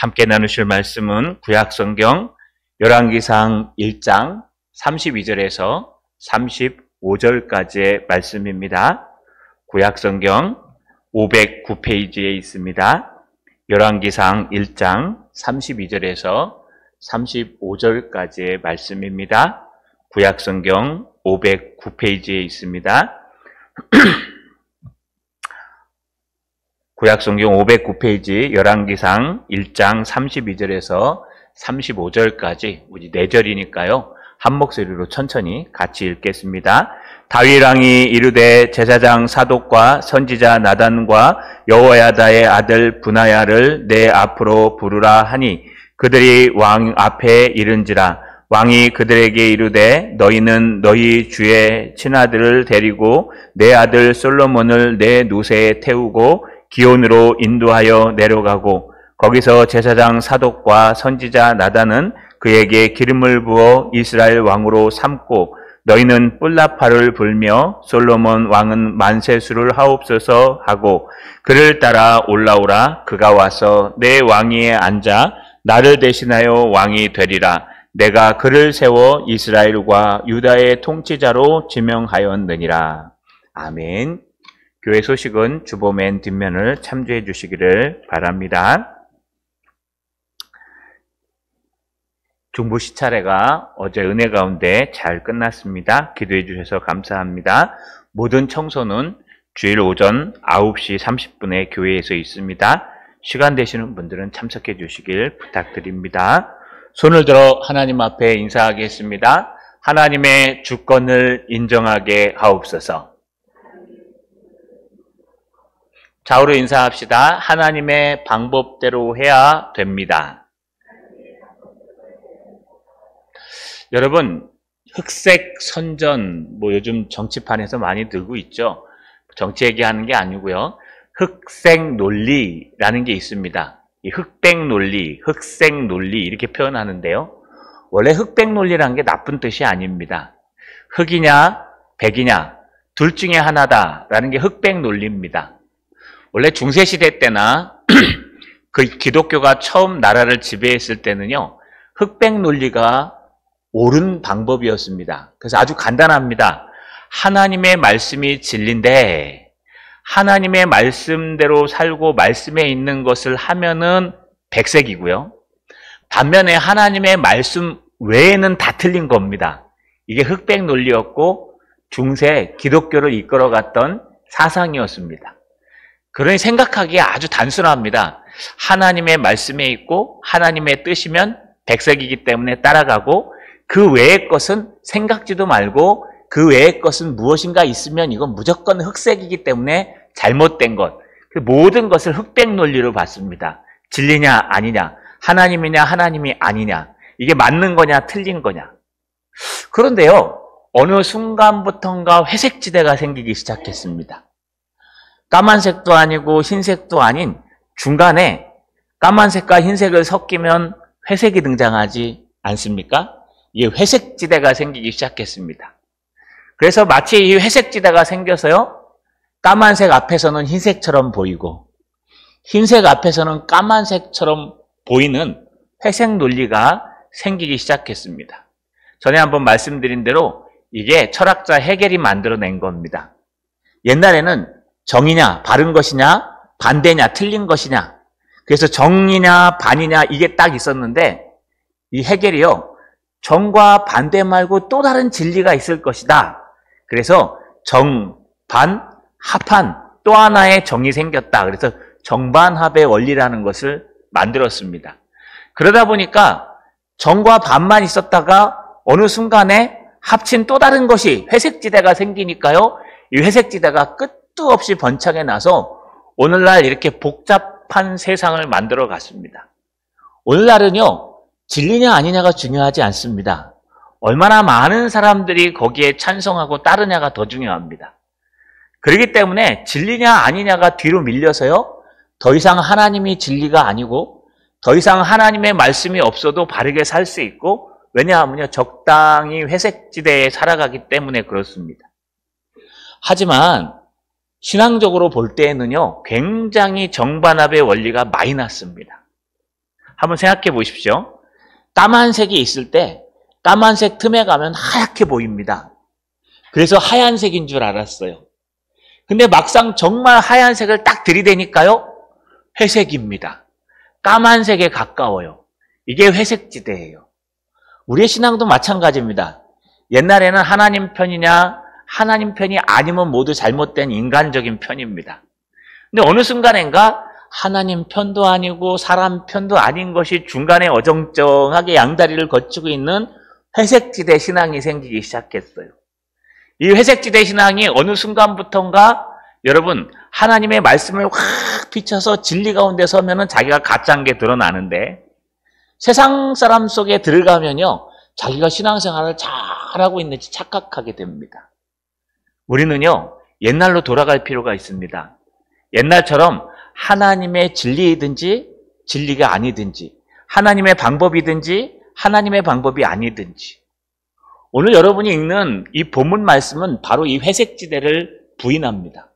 함께 나누실 말씀은 구약성경 열왕기상 1장 32절에서 35절까지의 말씀입니다. 구약성경 509페이지에 있습니다. 열왕기상 1장 32절에서 35절까지의 말씀입니다. 구약성경 509페이지에 있습니다. 구약성경 509페이지 열왕기상 1장 32절에서 35절까지 우리 4절이니까요. 한 목소리로 천천히 같이 읽겠습니다. 다윗 왕이 이르되 제사장 사독과 선지자 나단과 여호야다의 아들 브나야를 내 앞으로 부르라 하니 그들이 왕 앞에 이른지라. 왕이 그들에게 이르되 너희는 너희 주의 친아들을 데리고 내 아들 솔로몬을 내 노새에 태우고 기온으로 인도하여 내려가고 거기서 제사장 사독과 선지자 나단은 그에게 기름을 부어 이스라엘 왕으로 삼고 너희는 뿔나파를 불며 솔로몬 왕은 만세수를 하옵소서 하고 그를 따라 올라오라. 그가 와서 내 왕위에 앉아 나를 대신하여 왕이 되리라. 내가 그를 세워 이스라엘과 유다의 통치자로 지명하였느니라. 아멘. 교회 소식은 주보 맨 뒷면을 참조해 주시기를 바랍니다. 중보시 차례가 어제 은혜 가운데 잘 끝났습니다. 기도해 주셔서 감사합니다. 모든 청소는 주일 오전 9시 30분에 교회에서 있습니다. 시간 되시는 분들은 참석해 주시길 부탁드립니다. 손을 들어 하나님 앞에 인사하겠습니다. 하나님의 주권을 인정하게 하옵소서. 좌우로 인사합시다. 하나님의 방법대로 해야 됩니다. 여러분, 흑색 선전, 요즘 정치판에서 많이 들고 있죠. 정치 얘기하는 게 아니고요. 흑색 논리라는 게 있습니다. 이 흑백 논리, 흑색 논리 이렇게 표현하는데요. 원래 흑백 논리라는 게 나쁜 뜻이 아닙니다. 흑이냐 백이냐 둘 중에 하나다라는 게 흑백 논리입니다. 원래 중세시대 때나 그 기독교가 처음 나라를 지배했을 때는요. 흑백 논리가 옳은 방법이었습니다. 그래서 아주 간단합니다. 하나님의 말씀이 진리인데 하나님의 말씀대로 살고 말씀에 있는 것을 하면은 백색이고요. 반면에 하나님의 말씀 외에는 다 틀린 겁니다. 이게 흑백 논리였고 중세 기독교를 이끌어갔던 사상이었습니다. 그러니 생각하기에 아주 단순합니다. 하나님의 말씀에 있고 하나님의 뜻이면 백색이기 때문에 따라가고 그 외의 것은 생각지도 말고 그 외의 것은 무엇인가 있으면 이건 무조건 흑색이기 때문에 잘못된 것. 모든 것을 흑백 논리로 봤습니다. 진리냐 아니냐, 하나님이냐 하나님이 아니냐, 이게 맞는 거냐 틀린 거냐. 그런데요, 어느 순간부터인가 회색지대가 생기기 시작했습니다. 까만색도 아니고 흰색도 아닌 중간에 까만색과 흰색을 섞이면 회색이 등장하지 않습니까? 이게 회색지대가 생기기 시작했습니다. 그래서 마치 이 회색지대가 생겨서요, 까만색 앞에서는 흰색처럼 보이고 흰색 앞에서는 까만색처럼 보이는 회색 논리가 생기기 시작했습니다. 전에 한번 말씀드린 대로 이게 철학자 헤겔이 만들어낸 겁니다. 옛날에는 정이냐 바른 것이냐 반대냐 틀린 것이냐, 그래서 정이냐 반이냐 이게 딱 있었는데 이 헤겔이요, 정과 반대 말고 또 다른 진리가 있을 것이다. 그래서 정, 반, 합한 또 하나의 정이 생겼다. 그래서 정반합의 원리라는 것을 만들었습니다. 그러다 보니까 정과 반만 있었다가 어느 순간에 합친 또 다른 것이 회색지대가 생기니까요, 이 회색지대가 끝도 없이 번창해 나서 오늘날 이렇게 복잡한 세상을 만들어 갔습니다. 오늘날은요, 진리냐 아니냐가 중요하지 않습니다. 얼마나 많은 사람들이 거기에 찬성하고 따르냐가 더 중요합니다. 그렇기 때문에 진리냐 아니냐가 뒤로 밀려서요, 더 이상 하나님이 진리가 아니고 더 이상 하나님의 말씀이 없어도 바르게 살 수 있고, 왜냐하면요, 적당히 회색지대에 살아가기 때문에 그렇습니다. 하지만 신앙적으로 볼 때에는요, 굉장히 정반합의 원리가 많이 났습니다. 한번 생각해 보십시오. 까만색이 있을 때 까만색 틈에 가면 하얗게 보입니다. 그래서 하얀색인 줄 알았어요. 근데 막상 정말 하얀색을 딱 들이대니까요, 회색입니다. 까만색에 가까워요. 이게 회색지대예요. 우리의 신앙도 마찬가지입니다. 옛날에는 하나님 편이냐, 하나님 편이 아니면 모두 잘못된 인간적인 편입니다. 근데 어느 순간인가 하나님 편도 아니고 사람 편도 아닌 것이 중간에 어정쩡하게 양다리를 거치고 있는 회색지대 신앙이 생기기 시작했어요. 이 회색지대 신앙이 어느 순간부터인가 여러분 하나님의 말씀을 확 비춰서 진리 가운데 서면은 자기가 가짜인 게 드러나는데 세상 사람 속에 들어가면요 자기가 신앙생활을 잘하고 있는지 착각하게 됩니다. 우리는요 옛날로 돌아갈 필요가 있습니다. 옛날처럼 하나님의 진리이든지 진리가 아니든지 하나님의 방법이든지 하나님의 방법이 아니든지 오늘 여러분이 읽는 이 본문 말씀은 바로 이 회색지대를 부인합니다.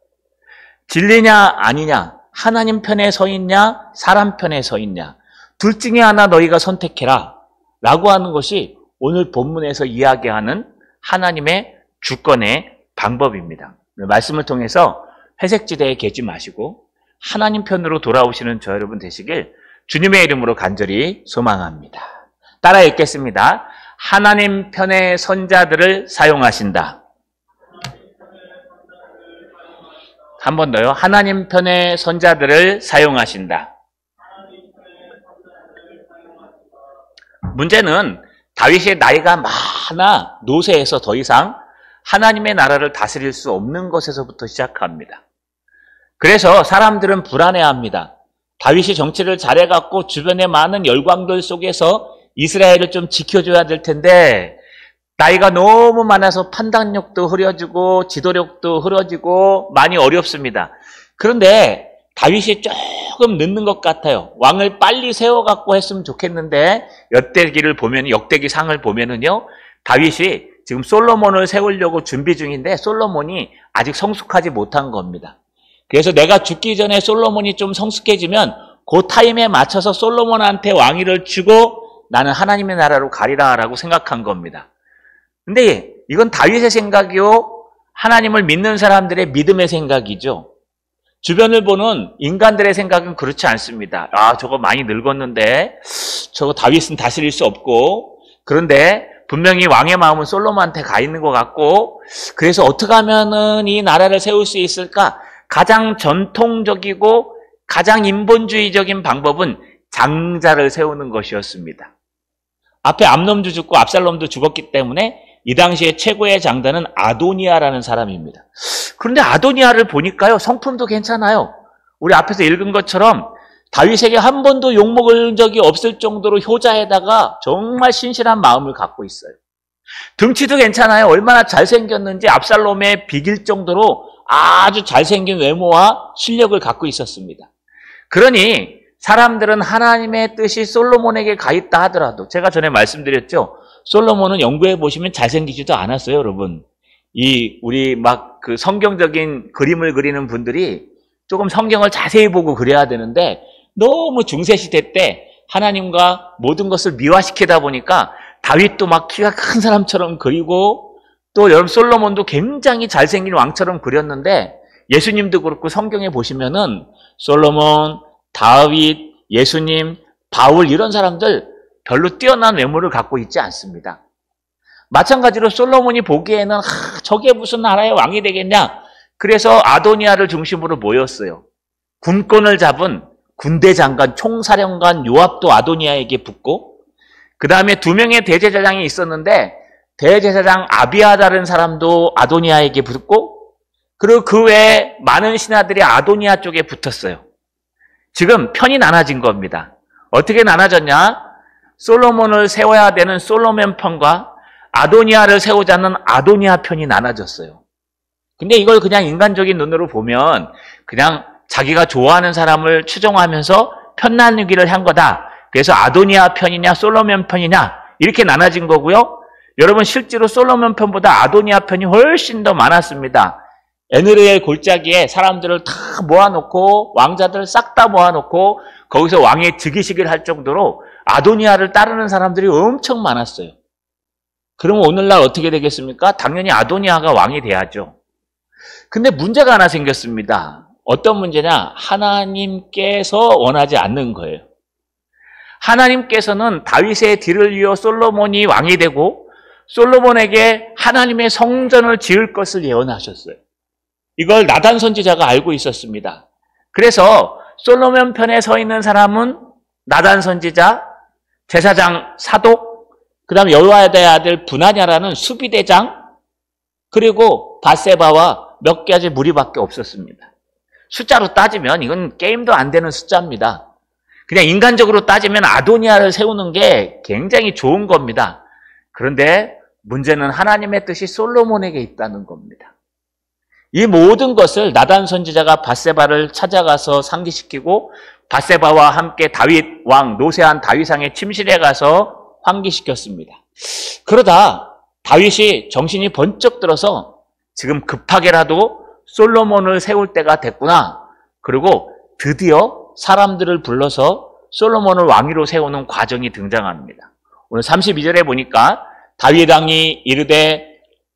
진리냐 아니냐, 하나님 편에 서 있냐, 사람 편에 서 있냐, 둘 중에 하나 너희가 선택해라 라고 하는 것이 오늘 본문에서 이야기하는 하나님의 주권의 방법입니다. 말씀을 통해서 회색지대에 계지 마시고 하나님 편으로 돌아오시는 저 여러분 되시길 주님의 이름으로 간절히 소망합니다. 따라 읽겠습니다. 하나님 편의 선자들을 사용하신다. 한 번 더요. 하나님 편의 선자들을 사용하신다. 문제는 다윗의 나이가 많아 노쇠해서 더 이상 하나님의 나라를 다스릴 수 없는 것에서부터 시작합니다. 그래서 사람들은 불안해합니다. 다윗이 정치를 잘해갖고 주변의 많은 열광들 속에서 이스라엘을 좀 지켜줘야 될 텐데 나이가 너무 많아서 판단력도 흐려지고 지도력도 흐려지고 많이 어렵습니다. 그런데 다윗이 조금 늦는 것 같아요. 왕을 빨리 세워갖고 했으면 좋겠는데 역대기 상을 보면은요 다윗이 지금 솔로몬을 세우려고 준비 중인데 솔로몬이 아직 성숙하지 못한 겁니다. 그래서 내가 죽기 전에 솔로몬이 좀 성숙해지면 그 타임에 맞춰서 솔로몬한테 왕위를 주고 나는 하나님의 나라로 가리라라고 생각한 겁니다. 근데 이건 다윗의 생각이요 하나님을 믿는 사람들의 믿음의 생각이죠. 주변을 보는 인간들의 생각은 그렇지 않습니다. 아 저거 많이 늙었는데 저거 다윗은 다스릴 수 없고 그런데 분명히 왕의 마음은 솔로몬한테 가 있는 것 같고 그래서 어떻게 하면은 이 나라를 세울 수 있을까? 가장 전통적이고 가장 인본주의적인 방법은 장자를 세우는 것이었습니다. 앞에 암놈도 죽고 압살롬도 죽었기 때문에 이 당시에 최고의 장자는 아도니아라는 사람입니다. 그런데 아도니아를 보니까요 성품도 괜찮아요. 우리 앞에서 읽은 것처럼 다윗에게 한 번도 욕먹을 적이 없을 정도로 효자에다가 정말 신실한 마음을 갖고 있어요. 등치도 괜찮아요. 얼마나 잘생겼는지 압살롬에 비길 정도로 아주 잘생긴 외모와 실력을 갖고 있었습니다. 그러니 사람들은 하나님의 뜻이 솔로몬에게 가 있다 하더라도 제가 전에 말씀드렸죠. 솔로몬은 연구해 보시면 잘생기지도 않았어요, 여러분. 우리 막 그 성경적인 그림을 그리는 분들이 조금 성경을 자세히 보고 그려야 되는데 너무 중세시대 때 하나님과 모든 것을 미화시키다 보니까 다윗도 막 키가 큰 사람처럼 그리고 또 여러분 솔로몬도 굉장히 잘생긴 왕처럼 그렸는데 예수님도 그렇고 성경에 보시면은 솔로몬, 다윗, 예수님, 바울 이런 사람들 별로 뛰어난 외모를 갖고 있지 않습니다. 마찬가지로 솔로몬이 보기에는 저게 무슨 나라의 왕이 되겠냐? 그래서 아도니아를 중심으로 모였어요. 군권을 잡은 군대 장관, 총사령관 요압도 아도니아에게 붙고 그 다음에 2명의 대제사장이 있었는데 대제사장 아비아다라는 사람도 아도니아에게 붙고 그리고 그 외에 많은 신하들이 아도니아 쪽에 붙었어요. 지금 편이 나눠진 겁니다. 어떻게 나눠졌냐? 솔로몬을 세워야 되는 솔로몬 편과 아도니아를 세우자는 아도니아 편이 나눠졌어요. 근데 이걸 그냥 인간적인 눈으로 보면 그냥 자기가 좋아하는 사람을 추종하면서 편 나누기를 한 거다. 그래서 아도니아 편이냐 솔로몬 편이냐 이렇게 나눠진 거고요. 여러분 실제로 솔로몬 편보다 아도니아 편이 훨씬 더 많았습니다. 에느르엘 골짜기에 사람들을 다 모아놓고 왕자들을 싹 다 모아놓고 거기서 왕의 즉위식을 할 정도로 아도니아를 따르는 사람들이 엄청 많았어요. 그러면 오늘날 어떻게 되겠습니까? 당연히 아도니아가 왕이 돼야죠. 근데 문제가 하나 생겼습니다. 어떤 문제냐? 하나님께서 원하지 않는 거예요. 하나님께서는 다윗의 뒤를 이어 솔로몬이 왕이 되고 솔로몬에게 하나님의 성전을 지을 것을 예언하셨어요. 이걸 나단 선지자가 알고 있었습니다. 그래서 솔로몬 편에 서 있는 사람은 나단 선지자, 제사장 사독, 그 다음에 여호야다의 아들 분하냐라는 수비대장, 그리고 바세바와 몇 가지 무리밖에 없었습니다. 숫자로 따지면 이건 게임도 안 되는 숫자입니다. 그냥 인간적으로 따지면 아도니아를 세우는 게 굉장히 좋은 겁니다. 그런데 문제는 하나님의 뜻이 솔로몬에게 있다는 겁니다. 이 모든 것을 나단 선지자가 바세바를 찾아가서 상기시키고 바세바와 함께 다윗 왕 노새한 다윗왕의 침실에 가서 환기시켰습니다. 그러다 다윗이 정신이 번쩍 들어서 지금 급하게라도 솔로몬을 세울 때가 됐구나. 그리고 드디어 사람들을 불러서 솔로몬을 왕위로 세우는 과정이 등장합니다. 오늘 32절에 보니까 다윗 왕이 이르되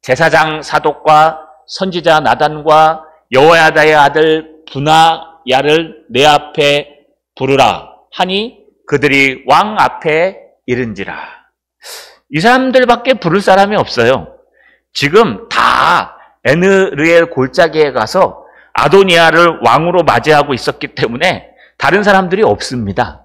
제사장 사독과 선지자 나단과 여호야다의 아들 분하야를 내 앞에 부르라 하니 그들이 왕 앞에 이른지라. 이 사람들밖에 부를 사람이 없어요. 지금 다 에느르엘 골짜기에 가서 아도니아를 왕으로 맞이하고 있었기 때문에 다른 사람들이 없습니다.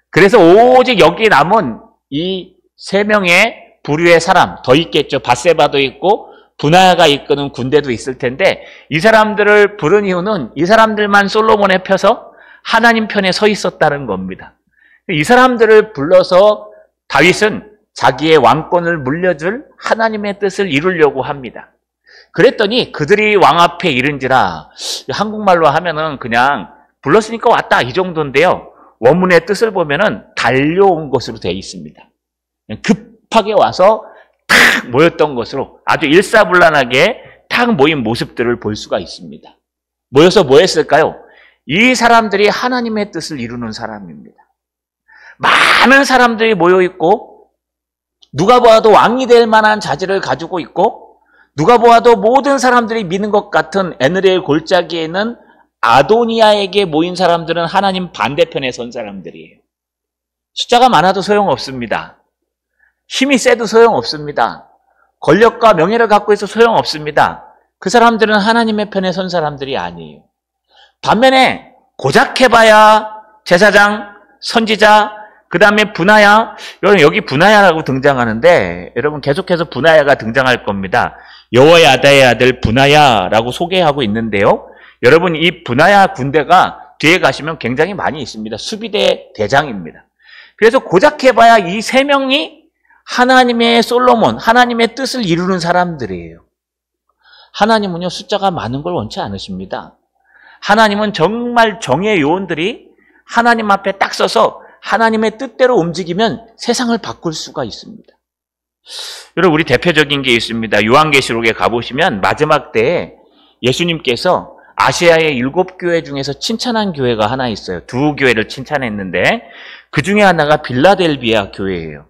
그래서 오직 여기 남은 이 세 명의 부류의 사람 더 있겠죠. 바세바도 있고 분하야가 이끄는 군대도 있을 텐데 이 사람들을 부른 이유는 이 사람들만 솔로몬에 펴서 하나님 편에 서 있었다는 겁니다. 이 사람들을 불러서 다윗은 자기의 왕권을 물려줄 하나님의 뜻을 이루려고 합니다. 그랬더니 그들이 왕 앞에 이른지라. 한국말로 하면은 그냥 불렀으니까 왔다 이 정도인데요. 원문의 뜻을 보면은 달려온 것으로 되어 있습니다. 급하게 와서 탁 모였던 것으로 아주 일사불란하게 탁 모인 모습들을 볼 수가 있습니다. 모여서 뭐 했을까요? 이 사람들이 하나님의 뜻을 이루는 사람입니다. 많은 사람들이 모여 있고 누가 보아도 왕이 될 만한 자질을 가지고 있고 누가 보아도 모든 사람들이 믿는 것 같은 에느레일 골짜기에 있는 아도니아에게 모인 사람들은 하나님 반대편에 선 사람들이에요. 숫자가 많아도 소용없습니다. 힘이 세도 소용없습니다. 권력과 명예를 갖고 있어 소용없습니다. 그 사람들은 하나님의 편에 선 사람들이 아니에요. 반면에 고작 해봐야 제사장, 선지자, 그 다음에 분하야, 여기 분하야라고 등장하는데 여러분 계속해서 분하야가 등장할 겁니다. 여호야다의 아들 분하야라고 소개하고 있는데요. 여러분 이 분하야 군대가 뒤에 가시면 굉장히 많이 있습니다. 수비대 대장입니다. 그래서 고작 해봐야 이 세 명이 하나님의 솔로몬, 하나님의 뜻을 이루는 사람들이에요. 하나님은요 숫자가 많은 걸 원치 않으십니다. 하나님은 정말 정의 요원들이 하나님 앞에 딱 서서 하나님의 뜻대로 움직이면 세상을 바꿀 수가 있습니다. 여러분 우리 대표적인 게 있습니다. 요한계시록에 가보시면 마지막 때에 예수님께서 아시아의 7교회 중에서 칭찬한 교회가 하나 있어요. 두 교회를 칭찬했는데 그 중에 하나가 빌라델비아 교회예요.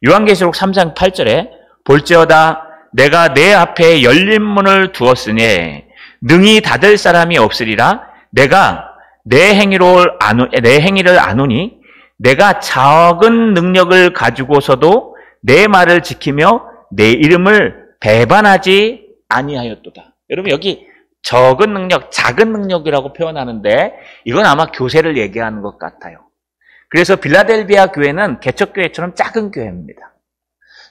요한계시록 3장 8절에 볼지어다 내가 내 앞에 열린 문을 두었으니 능히 닫을 사람이 없으리라. 내가 내 행위를 아노니 내가 적은 능력을 가지고서도 내 말을 지키며 내 이름을 배반하지 아니하였도다. 여러분 여기 적은 능력, 작은 능력이라고 표현하는데 이건 아마 교세를 얘기하는 것 같아요. 그래서 빌라델비아 교회는 개척교회처럼 작은 교회입니다.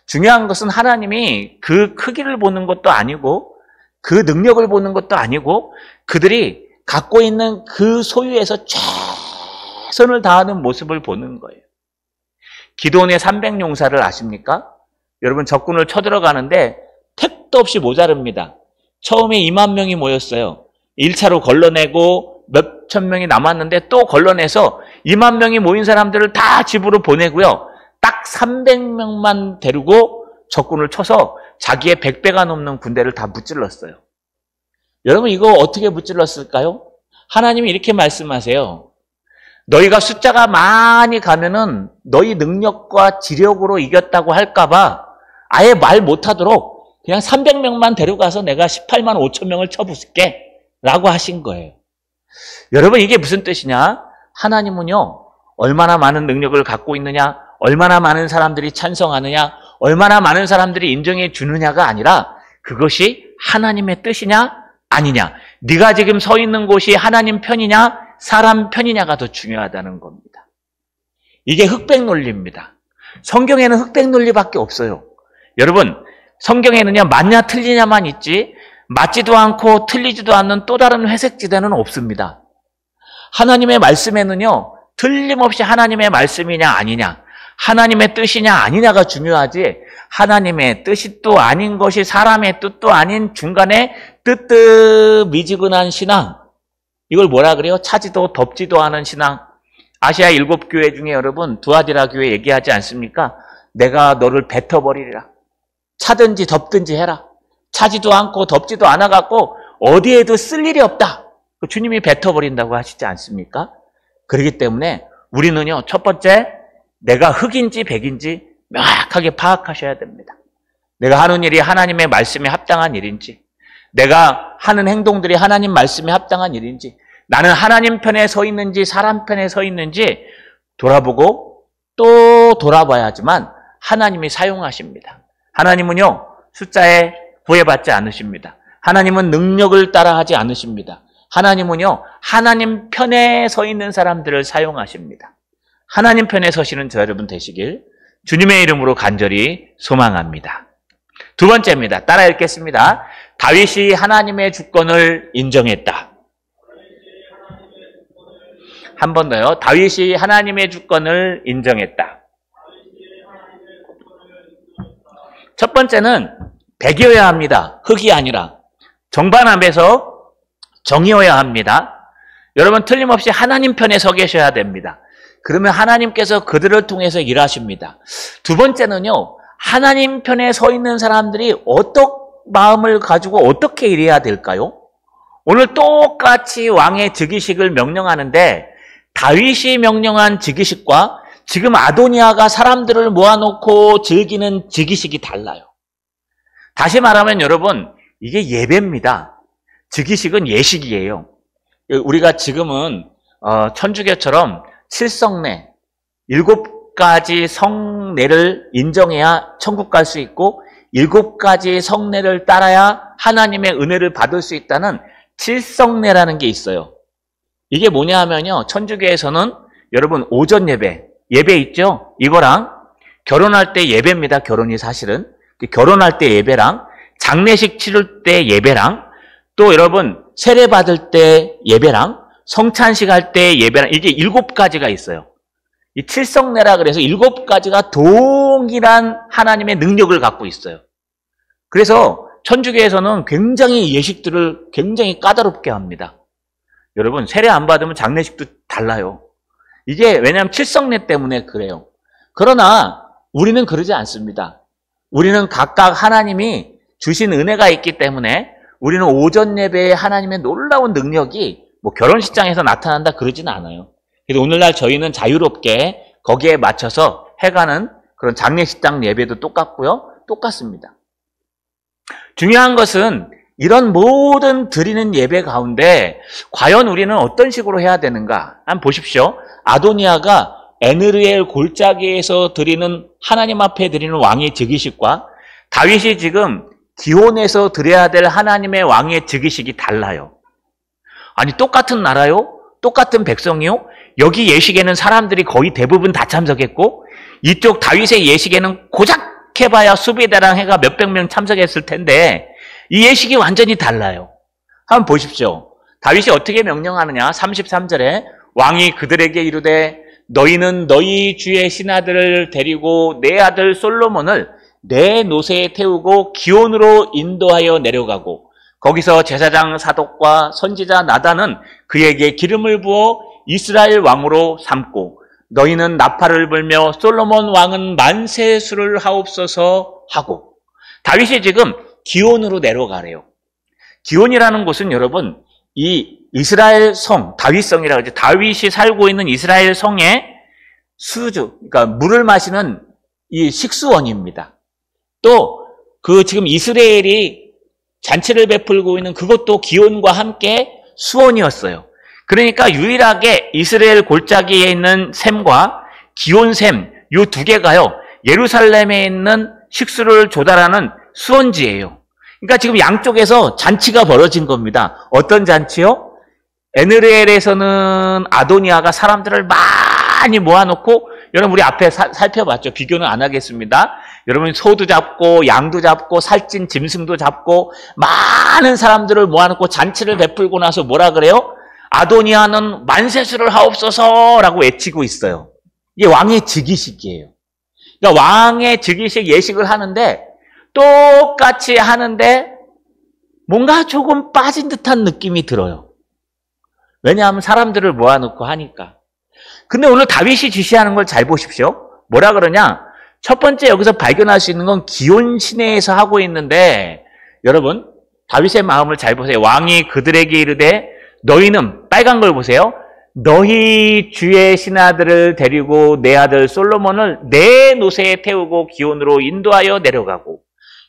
중요한 것은 하나님이 그 크기를 보는 것도 아니고 그 능력을 보는 것도 아니고 그들이 갖고 있는 그 소유에서 최선을 다하는 모습을 보는 거예요. 기드온의 300용사를 아십니까? 여러분 적군을 쳐들어가는데 택도 없이 모자릅니다. 처음에 2만 명이 모였어요. 1차로 걸러내고 몇천 명이 남았는데 또 걸러내서 2만 명이 모인 사람들을 다 집으로 보내고요. 딱 300명만 데리고 적군을 쳐서 자기의 100배가 넘는 군대를 다 무찔렀어요. 여러분 이거 어떻게 무찔렀을까요? 하나님이 이렇게 말씀하세요. 너희가 숫자가 많이 가면은 너희 능력과 지력으로 이겼다고 할까봐 아예 말 못하도록 그냥 300명만 데려가서 내가 18만 5천 명을 쳐부술게 라고 하신 거예요. 여러분, 이게 무슨 뜻이냐? 하나님은요, 얼마나 많은 능력을 갖고 있느냐, 얼마나 많은 사람들이 찬성하느냐, 얼마나 많은 사람들이 인정해 주느냐가 아니라 그것이 하나님의 뜻이냐 아니냐, 네가 지금 서 있는 곳이 하나님 편이냐 사람 편이냐가 더 중요하다는 겁니다. 이게 흑백 논리입니다. 성경에는 흑백 논리밖에 없어요. 여러분, 성경에는요, 맞냐 틀리냐만 있지 맞지도 않고 틀리지도 않는 또 다른 회색지대는 없습니다. 하나님의 말씀에는요, 틀림없이 하나님의 말씀이냐 아니냐, 하나님의 뜻이냐 아니냐가 중요하지, 하나님의 뜻이 또 아닌 것이 사람의 뜻도 아닌 중간에 뜨뜻미지근한 신앙, 이걸 뭐라 그래요? 차지도 덥지도 않은 신앙. 아시아 7교회 중에 여러분 두아디라 교회 얘기하지 않습니까? 내가 너를 뱉어버리리라. 차든지 덥든지 해라. 차지도 않고 덥지도 않아갖고 어디에도 쓸 일이 없다. 주님이 뱉어버린다고 하시지 않습니까? 그렇기 때문에 우리는요, 첫 번째, 내가 흑인지 백인지 명확하게 파악하셔야 됩니다. 내가 하는 일이 하나님의 말씀에 합당한 일인지, 내가 하는 행동들이 하나님 말씀에 합당한 일인지, 나는 하나님 편에 서 있는지 사람 편에 서 있는지 돌아보고 또 돌아봐야지만 하나님이 사용하십니다. 하나님은요, 숫자에 구애받지 않으십니다. 하나님은 능력을 따라하지 않으십니다. 하나님은요, 하나님 편에 서 있는 사람들을 사용하십니다. 하나님 편에 서시는 저 여러분 되시길 주님의 이름으로 간절히 소망합니다. 두 번째입니다. 따라 읽겠습니다. 다윗이 하나님의 주권을 인정했다. 한 번 더요. 다윗이 하나님의 주권을 인정했다. 첫 번째는 백이어야 합니다. 흑이 아니라. 정반합에서 정이어야 합니다. 여러분, 틀림없이 하나님 편에 서 계셔야 됩니다. 그러면 하나님께서 그들을 통해서 일하십니다. 두 번째는요, 하나님 편에 서 있는 사람들이 어떤 마음을 가지고 어떻게 일해야 될까요? 오늘 똑같이 왕의 즉위식을 명령하는데 다윗이 명령한 즉위식과 지금 아도니아가 사람들을 모아놓고 즐기는 즉위식이 달라요. 다시 말하면 여러분, 이게 예배입니다. 즉위식은 예식이에요. 우리가 지금은 천주교처럼 7성례, 7가지 성례를 인정해야 천국 갈 수 있고 7가지 성례를 따라야 하나님의 은혜를 받을 수 있다는 7성례라는 게 있어요. 이게 뭐냐 하면요, 천주교에서는 여러분 오전 예배 있죠? 이거랑 결혼할 때 예배입니다. 결혼이 사실은. 결혼할 때 예배랑 장례식 치를 때 예배랑 또 여러분 세례 받을 때 예배랑 성찬식 할 때 예배랑 이게 7가지가 있어요. 이 7성례라 그래서 7가지가 동일한 하나님의 능력을 갖고 있어요. 그래서 천주교에서는 굉장히 예식들을 굉장히 까다롭게 합니다. 여러분, 세례 안 받으면 장례식도 달라요. 이게 왜냐하면 7성례 때문에 그래요. 그러나 우리는 그러지 않습니다. 우리는 각각 하나님이 주신 은혜가 있기 때문에 우리는 오전 예배에 하나님의 놀라운 능력이 뭐 결혼식장에서 나타난다 그러진 않아요. 그래서 오늘날 저희는 자유롭게 거기에 맞춰서 해가는 그런 장례식장 예배도 똑같고요. 똑같습니다. 중요한 것은 이런 모든 드리는 예배 가운데 과연 우리는 어떤 식으로 해야 되는가? 한번 보십시오. 아도니아가 에느르엘 골짜기에서 드리는 하나님 앞에 드리는 왕의 즉위식과 다윗이 지금 기온에서 드려야 될 하나님의 왕의 즉위식이 달라요. 아니, 똑같은 나라요? 똑같은 백성이요? 여기 예식에는 사람들이 거의 대부분 다 참석했고 이쪽 다윗의 예식에는 고작 해봐야 수비대랑 해가 몇백 명 참석했을 텐데 이 예식이 완전히 달라요. 한번 보십시오. 다윗이 어떻게 명령하느냐? 33절에 왕이 그들에게 이르되 너희는 너희 주의 신하들을 데리고 내 아들 솔로몬을 내 노새에 태우고 기온으로 인도하여 내려가고 거기서 제사장 사독과 선지자 나단은 그에게 기름을 부어 이스라엘 왕으로 삼고 너희는 나팔을 불며 솔로몬 왕은 만세 술을 하옵소서 하고 다윗이 지금 기온으로 내려가래요. 기온이라는 곳은 여러분 이 이스라엘 성, 다윗성이라고 하죠. 다윗이 살고 있는 이스라엘 성의 수주, 그러니까 물을 마시는 이 식수원입니다. 또 그 지금 이스라엘이 잔치를 베풀고 있는 그것도 기온과 함께 수원이었어요. 그러니까 유일하게 이스라엘 골짜기에 있는 샘과 기온샘, 이 두 개가요, 예루살렘에 있는 식수를 조달하는 수원지예요. 그러니까 지금 양쪽에서 잔치가 벌어진 겁니다. 어떤 잔치요? 에느레엘에서는 아도니아가 사람들을 많이 모아놓고, 여러분 우리 앞에 살펴봤죠. 비교는 안 하겠습니다. 여러분 소도 잡고 양도 잡고 살찐 짐승도 잡고 많은 사람들을 모아놓고 잔치를 베풀고 나서 뭐라 그래요? 아도니아는 만세수를 하옵소서라고 외치고 있어요. 이게 왕의 즉위식이에요. 그러니까 왕의 즉위식 예식을 하는데 똑같이 하는데 뭔가 조금 빠진 듯한 느낌이 들어요. 왜냐하면 사람들을 모아놓고 하니까. 근데 오늘 다윗이 지시하는 걸 잘 보십시오. 뭐라 그러냐? 첫 번째 여기서 발견할 수 있는 건 기온 시내에서 하고 있는데, 여러분 다윗의 마음을 잘 보세요. 왕이 그들에게 이르되 너희는, 빨간 걸 보세요. 너희 주의 신하들을 데리고 내 아들 솔로몬을 내 노새에 태우고 기온으로 인도하여 내려가고.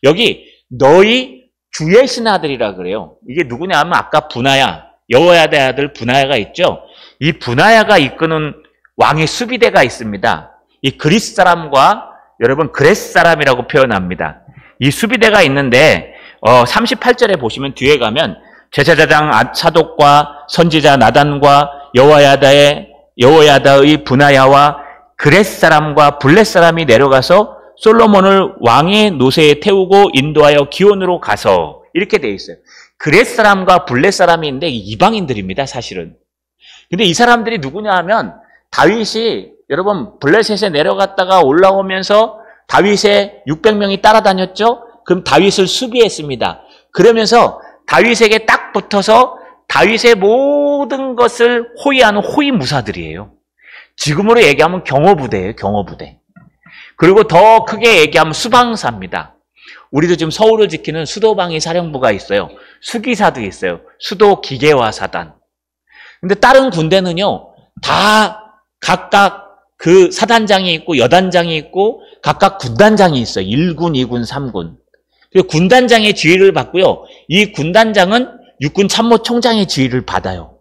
여기 너희 주의 신하들이라 그래요. 이게 누구냐 하면 아까 분하야, 여호야다의 아들 분하야가 있죠. 이 분하야가 이끄는 왕의 수비대가 있습니다. 이 그리스 사람과 여러분 그레스 사람이라고 표현합니다. 이 수비대가 있는데 38절에 보시면 뒤에 가면 제사장장 사독과 선지자 나단과 여호야다의 분하야와 그레스 사람과 블렛 사람이 내려가서 솔로몬을 왕의 노새에 태우고 인도하여 기온으로 가서, 이렇게 되어 있어요. 그레스 사람과 블렛 사람이 있는데 이방인들입니다, 사실은. 근데 이 사람들이 누구냐 하면, 다윗이 여러분 블레셋에 내려갔다가 올라오면서 다윗의 600명이 따라다녔죠. 그럼 다윗을 수비했습니다. 그러면서 다윗에게 딱 붙어서 다윗의 모든 것을 호위하는 호위무사들이에요. 지금으로 얘기하면 경호부대예요, 경호부대. 그리고 더 크게 얘기하면 수방사입니다. 우리도 지금 서울을 지키는 수도방위 사령부가 있어요. 수기사도 있어요. 수도 기계화사단. 근데 다른 군대는요, 다 각각 그 사단장이 있고 여단장이 있고 각각 군단장이 있어요. 1군, 2군, 3군. 그리고 군단장의 지휘를 받고요. 이 군단장은 육군 참모총장의 지휘를 받아요.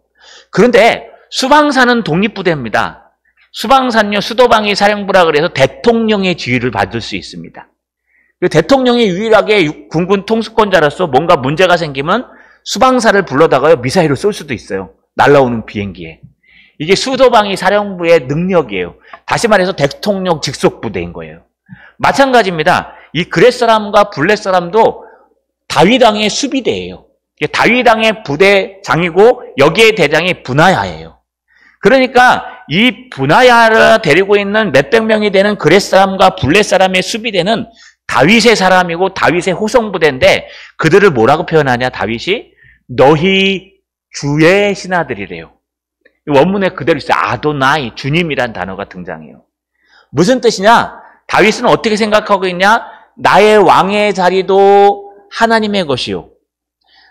그런데 수방사는 독립부대입니다. 수방사는요, 수도방위 사령부라 그래서 대통령의 지휘를 받을 수 있습니다. 대통령이 유일하게 군군 통수권자로서 뭔가 문제가 생기면 수방사를 불러다가요, 미사일을 쏠 수도 있어요. 날아오는 비행기에. 이게 수도방위 사령부의 능력이에요. 다시 말해서 대통령 직속 부대인 거예요. 마찬가지입니다. 이 그레스 사람과 블렛 사람도 다윗왕의 수비대예요. 다윗왕의 부대장이고 여기에 대장이 분하야예요. 그러니까 이 분하야를 데리고 있는 몇백 명이 되는 그레스 사람과 블렛 사람의 수비대는 다윗의 사람이고 다윗의 호송부대인데, 그들을 뭐라고 표현하냐, 다윗이? 너희 주의 신하들이래요. 원문에 그대로 있어요. 아도나이, 주님이란 단어가 등장해요. 무슨 뜻이냐? 다윗은 어떻게 생각하고 있냐? 나의 왕의 자리도 하나님의 것이요,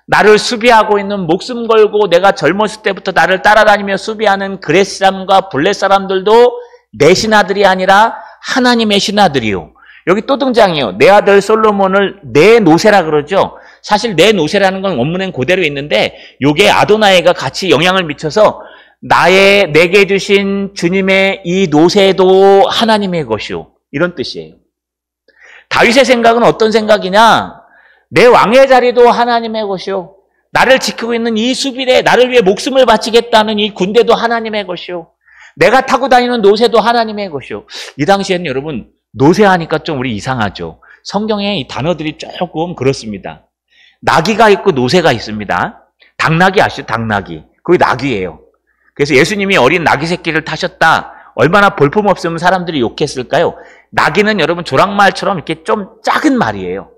나를 수비하고 있는, 목숨 걸고 내가 젊었을 때부터 나를 따라다니며 수비하는 그레스 사람과 블렛 사람들도 내 신하들이 아니라 하나님의 신하들이요. 여기 또 등장해요. 내 아들 솔로몬을 내 노새라 그러죠. 사실 내 노새라는 건 원문엔 그대로 있는데 요게 아도나이가 같이 영향을 미쳐서 내게 주신 주님의 이 노새도 하나님의 것이요, 이런 뜻이에요. 다윗의 생각은 어떤 생각이냐? 내 왕의 자리도 하나님의 것이요, 나를 지키고 있는 이 수비대, 나를 위해 목숨을 바치겠다는 이 군대도 하나님의 것이요, 내가 타고 다니는 노새도 하나님의 것이요. 이 당시에는 여러분 노새하니까 좀 우리 이상하죠. 성경에 이 단어들이 조금 그렇습니다. 나귀가 있고 노새가 있습니다. 당나귀 아시죠? 당나귀. 그게 나귀예요. 그래서 예수님이 어린 나귀 새끼를 타셨다. 얼마나 볼품없으면 사람들이 욕했을까요? 나귀는 여러분 조랑말처럼 이렇게 좀 작은 말이에요.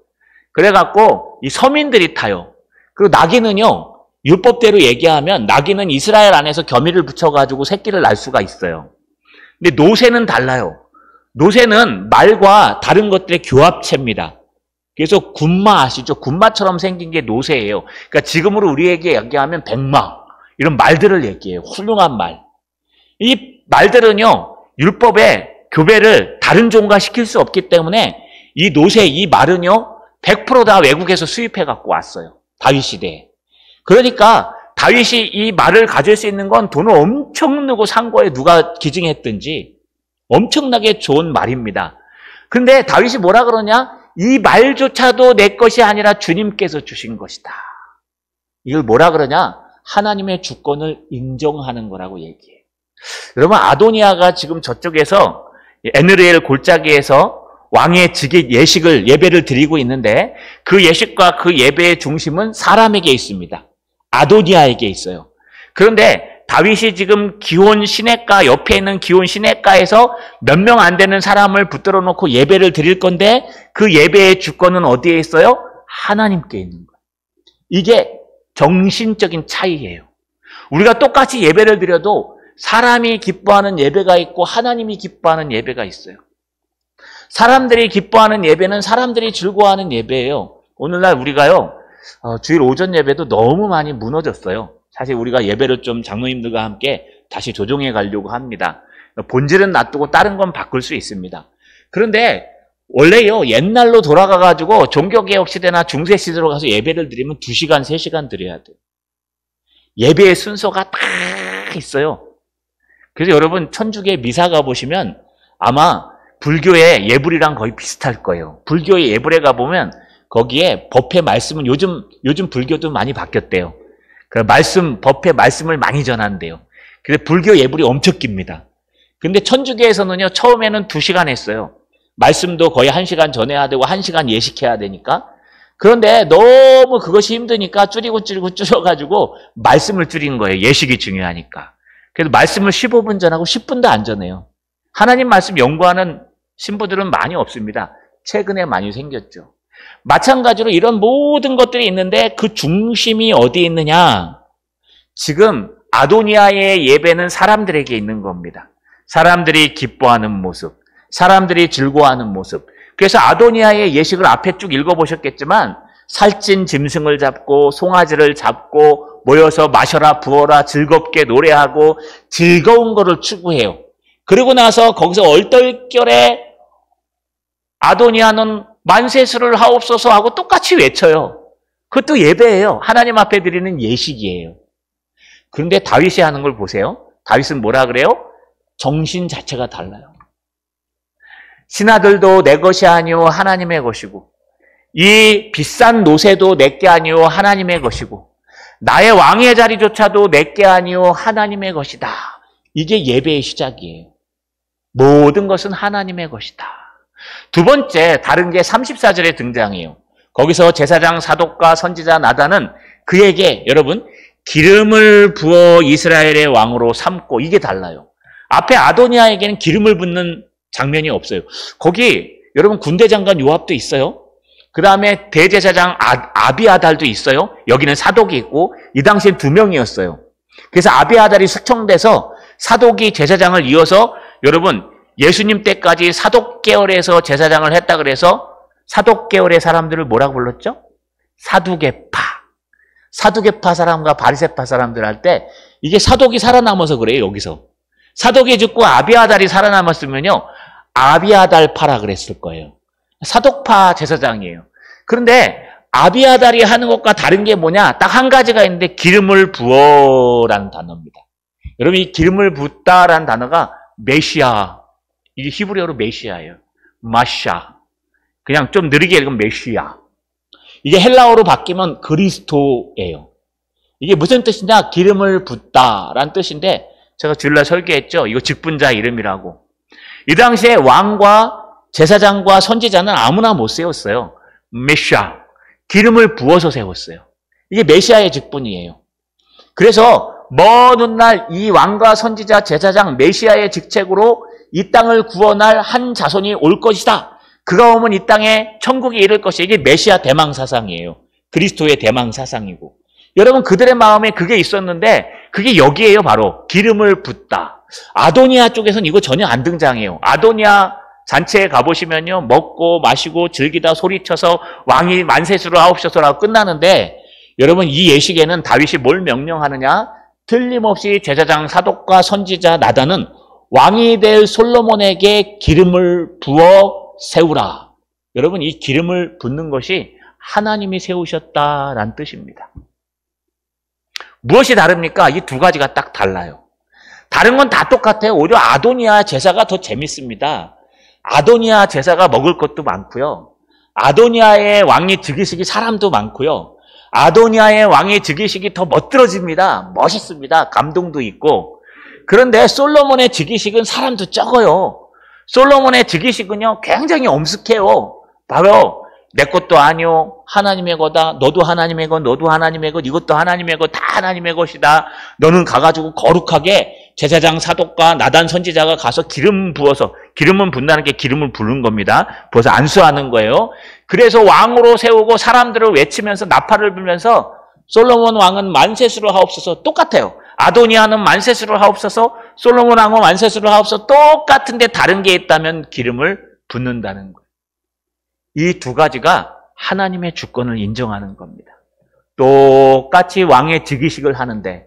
그래갖고 이 서민들이 타요. 그리고 나귀는요, 율법대로 얘기하면 나귀는 이스라엘 안에서 겨미를 붙여가지고 새끼를 낳을 수가 있어요. 근데 노새는 달라요. 노새는 말과 다른 것들의 교합체입니다. 그래서 군마 아시죠? 군마처럼 생긴 게 노새예요. 그러니까 지금으로 우리에게 얘기하면 백마, 이런 말들을 얘기해요. 훌륭한 말. 이 말들은요, 율법에 교배를 다른 종과 시킬 수 없기 때문에 이 노새, 이 말은요, 100% 다 외국에서 수입해 갖고 왔어요. 다윗 시대에. 그러니까 다윗이 이 말을 가질 수 있는 건 돈을 엄청 넣고 산 거에 누가 기증했든지 엄청나게 좋은 말입니다. 근데 다윗이 뭐라 그러냐? 이 말조차도 내 것이 아니라 주님께서 주신 것이다. 이걸 뭐라 그러냐? 하나님의 주권을 인정하는 거라고 얘기해요. 여러분, 아도니아가 지금 저쪽에서 에느레엘 골짜기에서 왕의 직위 예식을 예배를 드리고 있는데 그 예식과 그 예배의 중심은 사람에게 있습니다. 아도니아에게 있어요. 그런데 다윗이 지금 기혼 시냇가 옆에 있는 기혼 시냇가에서 몇 명 안 되는 사람을 붙들어 놓고 예배를 드릴 건데 그 예배의 주권은 어디에 있어요? 하나님께 있는 거예요. 이게 정신적인 차이예요. 우리가 똑같이 예배를 드려도 사람이 기뻐하는 예배가 있고 하나님이 기뻐하는 예배가 있어요. 사람들이 기뻐하는 예배는 사람들이 즐거워하는 예배예요. 오늘날 우리가요, 주일 오전 예배도 너무 많이 무너졌어요. 사실 우리가 예배를 좀 장로님들과 함께 다시 조정해 가려고 합니다. 본질은 놔두고 다른 건 바꿀 수 있습니다. 그런데 원래요, 옛날로 돌아가가지고 종교개혁 시대나 중세시대로 가서 예배를 드리면 2시간, 3시간 드려야 돼요. 예배의 순서가 다 있어요. 그래서 여러분, 천주교 미사 가보시면 아마 불교의 예불이랑 거의 비슷할 거예요. 불교의 예불에 가보면 거기에 법회 말씀은 요즘 불교도 많이 바뀌었대요. 그 법회 말씀을 많이 전한대요. 그래서 불교 예불이 엄청 깁니다. 근데 천주교에서는요, 처음에는 2시간 했어요. 말씀도 거의 1시간 전해야 되고 1시간 예식해야 되니까. 그런데 너무 그것이 힘드니까 줄여가지고 말씀을 줄인 거예요. 예식이 중요하니까. 그래서 말씀을 15분 전하고 10분도 안 전해요. 하나님 말씀 연구하는 신부들은 많이 없습니다. 최근에 많이 생겼죠. 마찬가지로 이런 모든 것들이 있는데 그 중심이 어디 있느냐? 지금 아도니아의 예배는 사람들에게 있는 겁니다. 사람들이 기뻐하는 모습, 사람들이 즐거워하는 모습. 그래서 아도니아의 예식을 앞에 쭉 읽어보셨겠지만 살찐 짐승을 잡고 송아지를 잡고 모여서 마셔라 부어라 즐겁게 노래하고 즐거운 거를 추구해요. 그러고 나서 거기서 얼떨결에 아도니아는 만세수를 하옵소서 하고 똑같이 외쳐요. 그것도 예배예요. 하나님 앞에 드리는 예식이에요. 그런데 다윗이 하는 걸 보세요. 다윗은 뭐라 그래요? 정신 자체가 달라요. 신하들도 내 것이 아니오 하나님의 것이고 이 비싼 노새도 내게 아니오 하나님의 것이고 나의 왕의 자리조차도 내게 아니오 하나님의 것이다. 이게 예배의 시작이에요. 모든 것은 하나님의 것이다. 두 번째, 다른 게 34절에 등장해요. 거기서 제사장 사독과 선지자 나단은 그에게 여러분 기름을 부어 이스라엘의 왕으로 삼고, 이게 달라요. 앞에 아도니아에게는 기름을 붓는 장면이 없어요. 거기 여러분 군대장관 요압도 있어요. 그 다음에 대제사장 아비아달도 있어요. 여기는 사독이 있고, 이 당시엔 2명이었어요. 그래서 아비아달이 숙청돼서 사독이 제사장을 이어서, 여러분 예수님 때까지 사독 계열에서 제사장을 했다 그래서 사독 계열의 사람들을 뭐라고 불렀죠? 사두개파. 사두개파 사람과 바리새파 사람들 할 때 이게 사독이 살아남아서 그래요. 여기서 사독이 죽고 아비아달이 살아남았으면요 아비아달파라 그랬을 거예요. 사독파 제사장이에요. 그런데 아비아달이 하는 것과 다른 게 뭐냐? 딱 한 가지가 있는데 기름을 부어라는 단어입니다. 여러분 이 기름을 붓다라는 단어가 메시아, 이게 히브리어로 메시아예요. 마샤. 그냥 좀 느리게 읽으면 메시아. 이게 헬라어로 바뀌면 그리스도예요. 이게 무슨 뜻이냐? 기름을 붓다라는 뜻인데, 제가 주일날 설계했죠. 이거 직분자 이름이라고. 이 당시에 왕과 제사장과 선지자는 아무나 못 세웠어요. 메시아. 기름을 부어서 세웠어요. 이게 메시아의 직분이에요. 그래서 먼 훗날 이 왕과 선지자, 제사장, 메시아의 직책으로 이 땅을 구원할 한 자손이 올 것이다. 그가 오면 이 땅에 천국이 이를 것이, 이게 메시아 대망 사상이에요. 그리스도의 대망 사상이고. 여러분 그들의 마음에 그게 있었는데 그게 여기에요. 바로 기름을 붓다. 아도니아 쪽에서는 이거 전혀 안 등장해요. 아도니아 잔치에 가보시면요 먹고 마시고 즐기다 소리쳐서 왕이 만세수를 하옵소서라고 끝나는데, 여러분 이 예식에는 다윗이 뭘 명령하느냐? 틀림없이 제사장 사독과 선지자 나단은 왕이 될 솔로몬에게 기름을 부어 세우라. 여러분, 이 기름을 붓는 것이 하나님이 세우셨다라는 뜻입니다. 무엇이 다릅니까? 이 두 가지가 딱 달라요. 다른 건 다 똑같아요. 오히려 아도니아 제사가 더 재밌습니다. 아도니아 제사가 먹을 것도 많고요. 아도니아의 왕의 즉위식이 사람도 많고요. 아도니아의 왕의 즉위식이 더 멋들어집니다. 멋있습니다. 감동도 있고. 그런데 솔로몬의 즉위식은 사람도 적어요. 솔로몬의 즉위식은요, 굉장히 엄숙해요. 바로 내 것도 아니오, 하나님의 거다. 너도 하나님의 것, 너도 하나님의 것, 이것도 하나님의 것, 다 하나님의 것이다. 너는 가가지고 거룩하게 제사장 사독과 나단 선지자가 가서 기름 부어서, 기름은 붓는다는 게 기름을 부는 겁니다. 부어서 안수하는 거예요. 그래서 왕으로 세우고 사람들을 외치면서 나팔을 불면서 솔로몬 왕은 만세수를 하옵소서. 똑같아요. 아도니아는 만세수를 하옵소서, 솔로몬 왕은 만세수를 하옵소서. 똑같은데 다른 게 있다면 기름을 붓는다는 거예요. 이 두 가지가 하나님의 주권을 인정하는 겁니다. 똑같이 왕의 즉위식을 하는데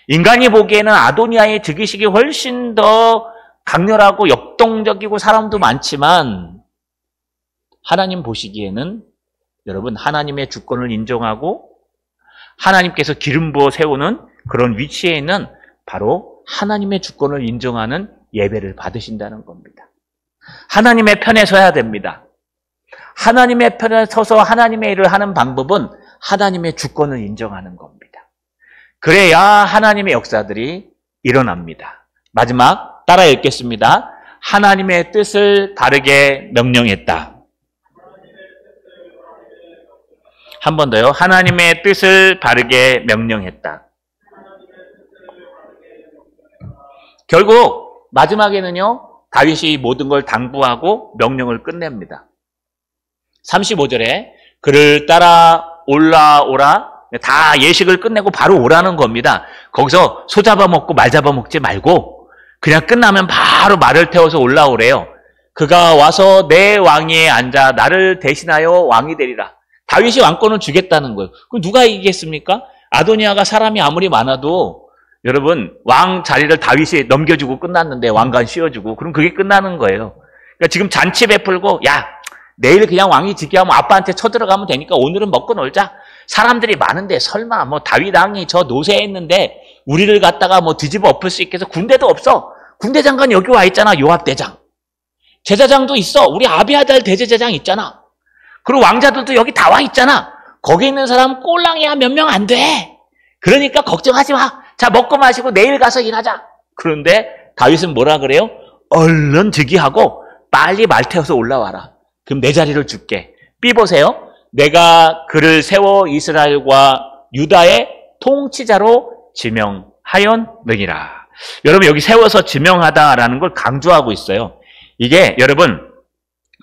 인간이 보기에는 아도니아의 즉위식이 훨씬 더 강렬하고 역동적이고 사람도 많지만 하나님 보시기에는 여러분, 하나님의 주권을 인정하고 하나님께서 기름 부어 세우는 그런 위치에 있는 바로 하나님의 주권을 인정하는 예배를 받으신다는 겁니다. 하나님의 편에 서야 됩니다. 하나님의 편에 서서 하나님의 일을 하는 방법은 하나님의 주권을 인정하는 겁니다. 그래야 하나님의 역사들이 일어납니다. 마지막 따라 읽겠습니다. 하나님의 뜻을 바르게 명령했다. 한 번 더요. 하나님의 뜻을 바르게 명령했다. 결국 마지막에는요, 다윗이 모든 걸 당부하고 명령을 끝냅니다. 35절에 그를 따라 올라오라. 다 예식을 끝내고 바로 오라는 겁니다. 거기서 소 잡아먹고 말 잡아먹지 말고 그냥 끝나면 바로 말을 태워서 올라오래요. 그가 와서 내 왕위에 앉아 나를 대신하여 왕이 되리라. 다윗이 왕권을 주겠다는 거예요. 그럼 누가 이기겠습니까? 아도니아가 사람이 아무리 많아도 여러분, 왕 자리를 다윗이 넘겨주고 끝났는데 왕관 씌워주고 그럼 그게 끝나는 거예요. 그러니까 지금 잔치 베풀고 야, 내일 그냥 왕이 즉위하면 아빠한테 쳐들어가면 되니까 오늘은 먹고 놀자. 사람들이 많은데 설마 뭐 다윗 왕이 저 노쇠했는데 우리를 갖다가 뭐 뒤집어 엎을 수 있게 해서 군대도 없어. 군대 장관 여기 와 있잖아. 요압 대장. 제사장도 있어. 우리 아비아달 대제사장 있잖아. 그리고 왕자들도 여기 다 와 있잖아. 거기 있는 사람 꼴랑이야 몇 명 안 돼. 그러니까 걱정하지 마. 자, 먹고 마시고 내일 가서 일하자. 그런데 다윗은 뭐라 그래요? 얼른 즉위하고 빨리 말 태워서 올라와라. 그럼 내 자리를 줄게. B 보세요. 내가 그를 세워 이스라엘과 유다의 통치자로 지명하였느니라. 여러분, 여기 세워서 지명하다라는 걸 강조하고 있어요. 이게 여러분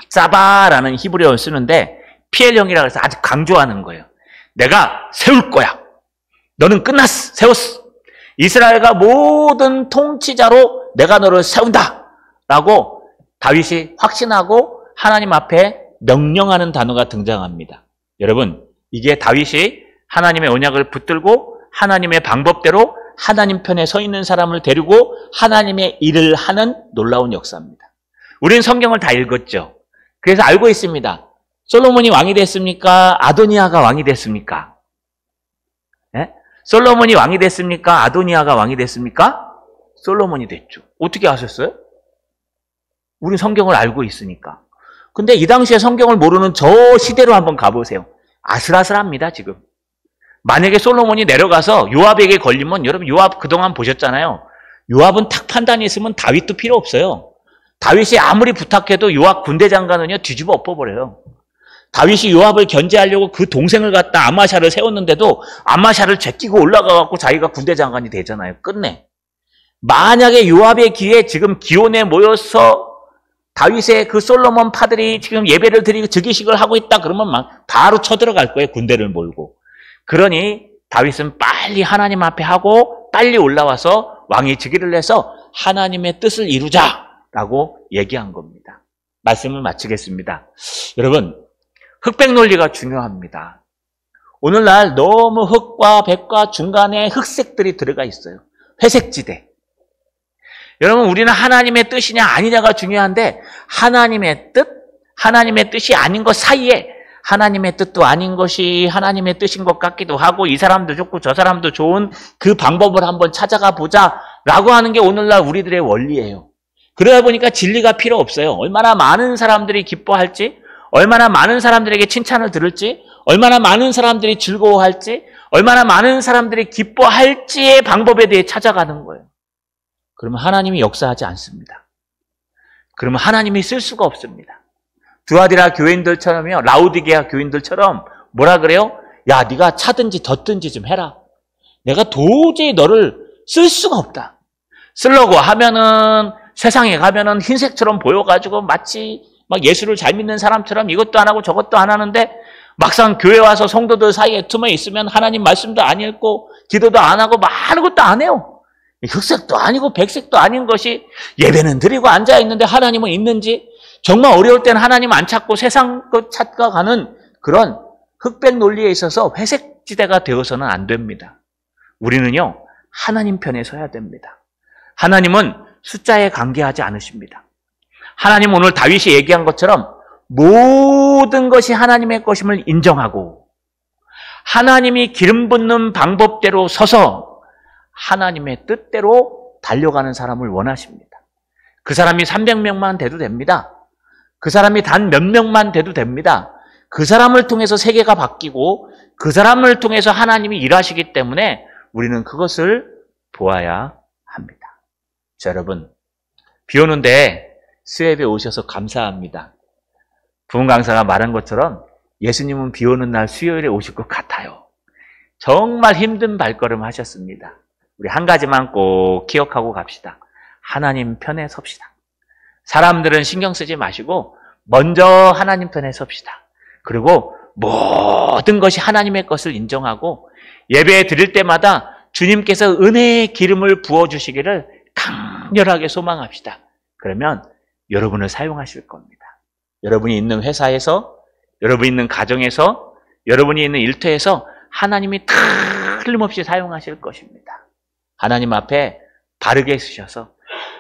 사바라는 히브리어를 쓰는데 PL형이라고 해서 아주 강조하는 거예요. 내가 세울 거야. 너는 끝났어. 세웠어. 이스라엘과 모든 통치자로 내가 너를 세운다. 라고 다윗이 확신하고 하나님 앞에 명령하는 단어가 등장합니다. 여러분, 이게 다윗이 하나님의 언약을 붙들고 하나님의 방법대로 하나님 편에 서 있는 사람을 데리고 하나님의 일을 하는 놀라운 역사입니다. 우리는 성경을 다 읽었죠. 그래서 알고 있습니다. 솔로몬이 왕이 됐습니까? 아도니아가 왕이 됐습니까? 네? 솔로몬이 왕이 됐습니까? 아도니아가 왕이 됐습니까? 솔로몬이 됐죠. 어떻게 아셨어요? 우리 성경을 알고 있으니까. 근데 이 당시에 성경을 모르는 저 시대로 한번 가보세요. 아슬아슬합니다, 지금. 만약에 솔로몬이 내려가서 요압에게 걸리면, 여러분 요압 그동안 보셨잖아요. 요압은 탁 판단이 있으면 다윗도 필요 없어요. 다윗이 아무리 부탁해도 요압 군대 장관은요, 뒤집어 엎어버려요. 다윗이 요압을 견제하려고 그 동생을 갖다 아마샤를 세웠는데도 아마샤를 제끼고 올라가갖고 자기가 군대 장관이 되잖아요. 끝내. 만약에 요압의 귀에 지금 기온에 모여서 다윗의 그 솔로몬 파들이 지금 예배를 드리고 즉위식을 하고 있다 그러면 막 바로 쳐들어갈 거예요. 군대를 몰고. 그러니 다윗은 빨리 하나님 앞에 하고 빨리 올라와서 왕이 즉위를 해서 하나님의 뜻을 이루자라고 얘기한 겁니다. 말씀을 마치겠습니다. 여러분, 흑백 논리가 중요합니다. 오늘날 너무 흑과 백과 중간에 흑색들이 들어가 있어요. 회색지대. 여러분, 우리는 하나님의 뜻이냐 아니냐가 중요한데 하나님의 뜻이 아닌 것 사이에 하나님의 뜻도 아닌 것이 하나님의 뜻인 것 같기도 하고 이 사람도 좋고 저 사람도 좋은 그 방법을 한번 찾아가 보자라고 하는 게 오늘날 우리들의 원리예요. 그러다 보니까 진리가 필요 없어요. 얼마나 많은 사람들이 기뻐할지, 얼마나 많은 사람들에게 칭찬을 들을지, 얼마나 많은 사람들이 즐거워할지, 얼마나 많은 사람들이 기뻐할지의 방법에 대해 찾아가는 거예요. 그러면 하나님이 역사하지 않습니다. 그러면 하나님이 쓸 수가 없습니다. 두아디라 교인들처럼요, 라우디게아 교인들처럼 뭐라 그래요? 야, 네가 차든지 덧든지 좀 해라. 내가 도저히 너를 쓸 수가 없다. 쓰려고 하면은 세상에 가면은 흰색처럼 보여가지고 마치 막 예수를 잘 믿는 사람처럼 이것도 안 하고 저것도 안 하는데 막상 교회 와서 성도들 사이에 틈에 있으면 하나님 말씀도 안 읽고 기도도 안 하고 아무것도 안 해요. 흑색도 아니고 백색도 아닌 것이 예배는 드리고 앉아있는데 하나님은 있는지 정말 어려울 때는 하나님 안 찾고 세상 것 찾아가는 그런 흑백 논리에 있어서 회색 지대가 되어서는 안 됩니다. 우리는요, 하나님 편에 서야 됩니다. 하나님은 숫자에 관계하지 않으십니다. 하나님 오늘 다윗이 얘기한 것처럼 모든 것이 하나님의 것임을 인정하고 하나님이 기름 붓는 방법대로 서서 하나님의 뜻대로 달려가는 사람을 원하십니다. 그 사람이 300명만 돼도 됩니다. 그 사람이 단 몇 명만 돼도 됩니다. 그 사람을 통해서 세계가 바뀌고 그 사람을 통해서 하나님이 일하시기 때문에 우리는 그것을 보아야 합니다. 자, 여러분, 비 오는데 스웩에 오셔서 감사합니다. 부흥 강사가 말한 것처럼 예수님은 비 오는 날 수요일에 오실 것 같아요. 정말 힘든 발걸음 하셨습니다. 우리 한 가지만 꼭 기억하고 갑시다. 하나님 편에 섭시다. 사람들은 신경 쓰지 마시고 먼저 하나님 편에 섭시다. 그리고 모든 것이 하나님의 것을 인정하고 예배 드릴 때마다 주님께서 은혜의 기름을 부어주시기를 강렬하게 소망합시다. 그러면 여러분을 사용하실 겁니다. 여러분이 있는 회사에서, 여러분이 있는 가정에서, 여러분이 있는 일터에서 하나님이 틀림없이 사용하실 것입니다. 하나님 앞에 바르게 쓰셔서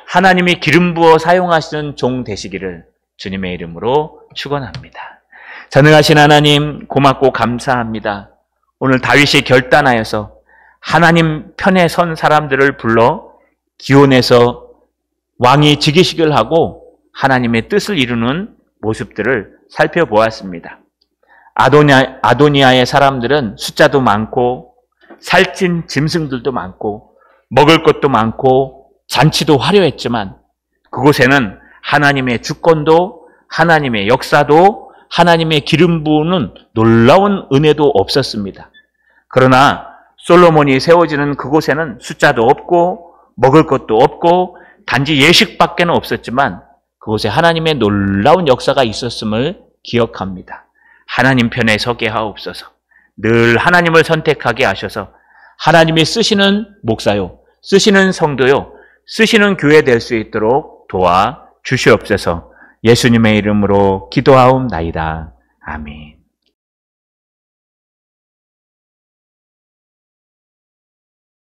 하나님이 기름 부어 사용하시는 종 되시기를 주님의 이름으로 축원합니다. 전능하신 하나님, 고맙고 감사합니다. 오늘 다윗이 결단하여서 하나님 편에 선 사람들을 불러 기온에서 왕이 즉위식을 하고 하나님의 뜻을 이루는 모습들을 살펴보았습니다. 아도니아의 사람들은 숫자도 많고 살찐 짐승들도 많고 먹을 것도 많고 잔치도 화려했지만 그곳에는 하나님의 주권도 하나님의 역사도 하나님의 기름 부으는 놀라운 은혜도 없었습니다. 그러나 솔로몬이 세워지는 그곳에는 숫자도 없고 먹을 것도 없고 단지 예식밖에는 없었지만 그곳에 하나님의 놀라운 역사가 있었음을 기억합니다. 하나님 편에 서게 하옵소서. 늘 하나님을 선택하게 하셔서 하나님이 쓰시는 목사요, 쓰시는 성도요, 쓰시는 교회 될 수 있도록 도와 주시옵소서. 예수님의 이름으로 기도하옵나이다. 아멘.